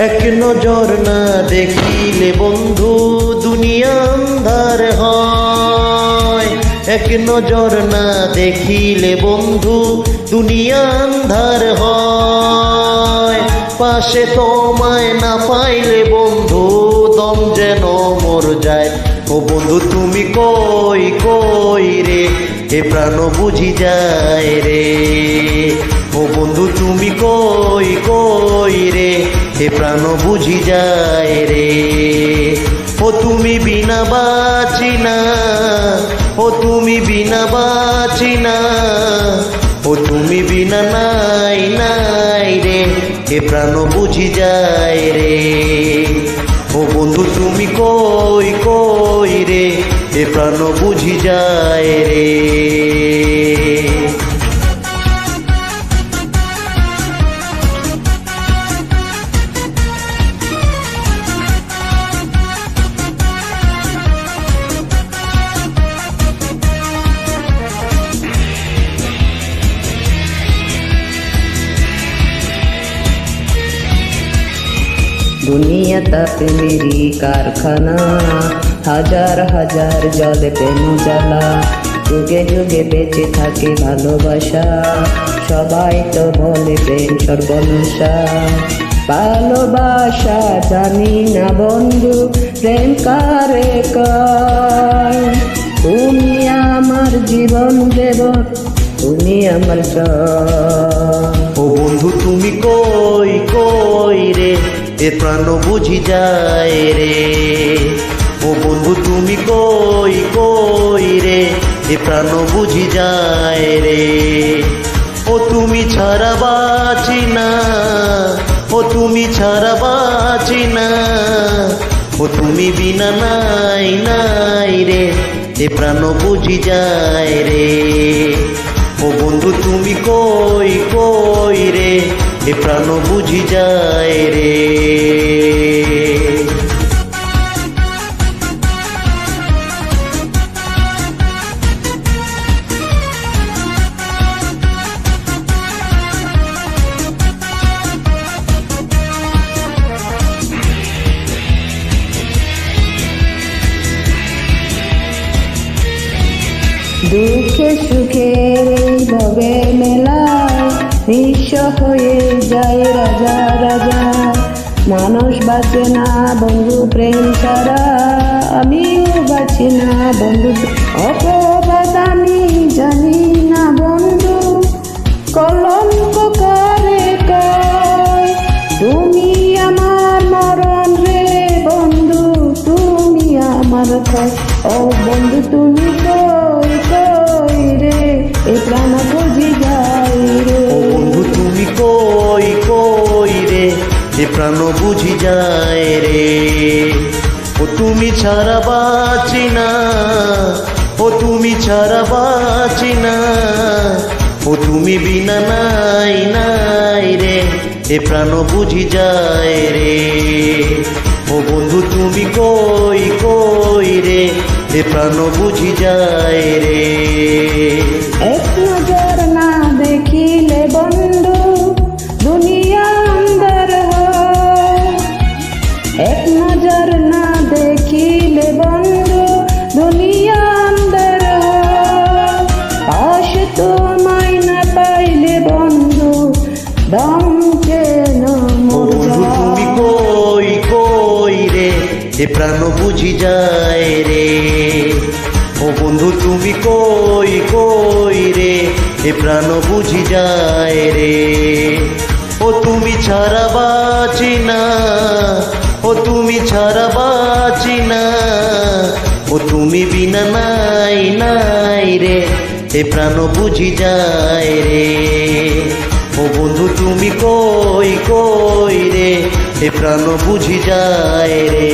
এক নজর না দেখিলে বন্ধু দুনিয়া আন্ধার হয়। এক নজর না দেখিলে বন্ধু দুনিয়া আন্ধার হয়। পাশে তোমায় না পাইলে বন্ধু দম যেন মর যায়। ও বন্ধু তুমি কই কই রে, এ প্রাণ বুঝি যায় রে। ও বন্ধু তুমি কই কই রে, এ প্রাণ বুঝি যায় রে। ও তুমি বিনা বাঁচি না, ও তুমি বিনা বাঁচি না, ও তুমি বিনা নাই নাই রে, এ প্রাণ বুঝি যায় রে। ও বন্ধু তুমি কই কই রে, এ প্রাণ বুঝি যায় রে। दुनिया ताप मेरी कारखाना, হাজার হাজার জলে প্রেম জ্বালা। যুগে যুগে বেঁচে থাকে ভালোবাসা, সবাই তো বলে প্রেম সর্বনাশা। ভালোবাসা জানি না বন্ধু, প্রেম কারে কয়। তুমি আমার জীবন দেব, তুমি আমার জান। ও বন্ধু তুমি কই কই রে, এ প্রাণ বুঝি যায় রে। ও বন্ধু তুমি কই কই রে, এ প্রাণ বুঝি যায় রে। ও তুমি ছাড়া বাঁচি না, ও তুমি ছাড়া বাঁচি না, ও তুমি বিনা নাই নাই রে, এ প্রাণ বুঝি যায় রে। ও বন্ধু তুমি কই কই রে, এ প্রাণ বুঝি যায় রে। দুঃখে সুখে এইভাবে মেলায় নিঃস্ব হয়ে যায় রাজা রাজা। মানুষ বাঁচে না বন্ধু প্রেম ছাড়া, আমিও বাঁচি না বন্ধু। অপবাদ আমি জানি না বন্ধু, কলঙ্ক করে কয়। তুমি আমার মরণ রে বন্ধু, তুমি আমার কয়। ও বন্ধু তুমি কই কই রে, এ প্রাণ বুঝি যায় রে। ও বন্ধু তুমি কই কই রে, এ প্রাণ বুঝি যায় রে। ও তুমি ছাড়া বাঁচি না, ও তুমি ছাড়া বাঁচি না, ও তুমি বিনা নাই নাই রে, এ প্রাণ বুঝি যায় রে। ও বন্ধু তুমি কই কই রে, এ প্রাণ বুঝি যায় রে। এক নজর না দেখিলে বন্ধু দুনিয়া আন্ধার হয়। এক নজর না দেখিলে বন্ধু দুনিয়া আন্ধার হয়। পাশে তোমায় না পাইলে বন্ধু দম যেন মর যায়। তুমি কই কই রে, এ প্রাণ বুঝি যায় রে। ও বন্ধু তুমি কই কই রে, এ প্রাণ বুঝি যায় রে। ও তুমি ছাড়া বাঁচি না, ও তুমি ছাড়া বাঁচি না, ও তুমি বিনা নাই নাই রে, এ প্রাণ বুঝি যায় রে। ও বন্ধু তুমি কই কই রে, এ প্রাণ বুঝি যায় রে।